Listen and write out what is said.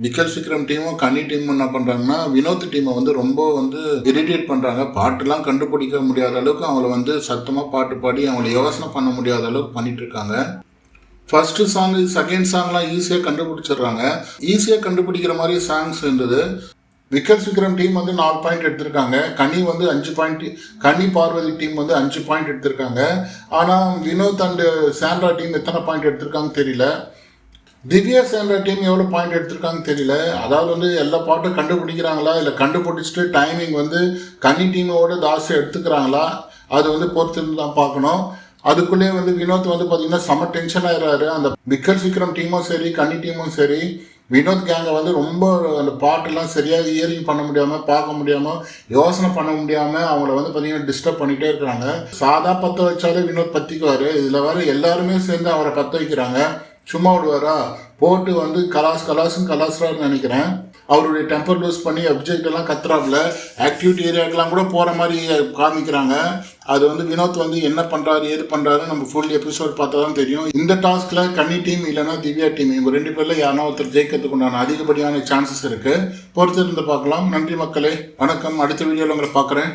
Nickel Vikram டீமும் கன்னி டீமும் என்ன பண்ணுறாங்கன்னா வினோத் டீமை வந்து ரொம்ப இரிட்டேட் பண்ணுறாங்க. பாட்டுலாம் கண்டுபிடிக்க முடியாத அளவுக்கு அவங்கள சத்தமாக பாட்டு பாடி அவங்கள யோசனை பண்ண முடியாத அளவுக்கு பண்ணிட்டு இருக்காங்க. ஃபர்ஸ்ட் சாங் செகண்ட் சாங்லாம் ஈஸியாக கண்டுபிடிச்சிடுறாங்க. ஈஸியாக கண்டுபிடிக்கிற மாதிரி சாங்ஸ் இருந்தது. விக்கல் விக்ரம் டீம் 4 பாயிண்ட் எடுத்திருக்காங்க. கன்னி 5 பாயிண்ட், கன்னி பார்வதி டீம் 5 பாயிண்ட் எடுத்திருக்காங்க. ஆனால் வினோத் அண்ட் சாண்ட்ரா டீம் எத்தனை பாயிண்ட் எடுத்திருக்காங்கன்னு தெரியல. திவ்யா சாண்ட்ரா டீம் எவ்வளோ பாயிண்ட் எடுத்திருக்காங்கன்னு தெரியல. அதாவது எல்லா பாட்டும் கண்டுபிடிக்கிறாங்களா, இல்லை கண்டுபிடிச்சிட்டு டைமிங் கன்னி டீமோட ஜாஸ்தியாக எடுத்துக்கிறாங்களா, அது பொறுத்து தான் பார்க்கணும். அதுக்குள்ளே வினோத் பார்த்தீங்கன்னா செம்ம டென்ஷன் ஆயிடுறாரு. அந்த விக்கல் விக்ரம் டீமும் சரி கன்னி டீமும் சரி வினோத் கேங்கை ரொம்ப அந்த பாட்டெல்லாம் சரியாக இயரிங் பண்ண முடியாமல், பார்க்க முடியாமல், யோசனை பண்ண முடியாமல் அவங்கள பார்த்தீங்கன்னா டிஸ்டர்ப் பண்ணிகிட்டே இருக்கிறாங்க. சாதா பற்ற வச்சாலே வினோத் பற்றிக்குவார். இதில் வேறு எல்லாருமே சேர்ந்து அவரை பற்ற வைக்கிறாங்க. சும்மா விடுவாரா? போட்டு கலாசுன்னு நினைக்கிறேன். அவருடைய டெம்பர் லூஸ் பண்ணி அப்ஜெக்ட் எல்லாம் கத்துறாப்புல. ஆக்டிவிட்டி ஏரியாக்கெல்லாம் கூட போகிற மாதிரி காமிக்கிறாங்க. அது வினோத் என்ன பண்ணுறாரு ஏது பண்ணுறாரு நம்ம ஃபுல் எபிசோட் பார்த்தா தான் தெரியும். இந்த டாஸ்கில் கன்னி டீம் இல்லைன்னா திவ்யா டீம் இவங்க 2 பேரில் யாரா ஒருத்தர் ஜெயிக்கிறதுக்கு உண்டான அதிகப்படியான சான்சஸ் இருக்குது. பொறுத்திருந்து பார்க்கலாம். நன்றி மக்களே, வணக்கம். அடுத்த வீடியோவில் உங்களை பார்க்குறேன்.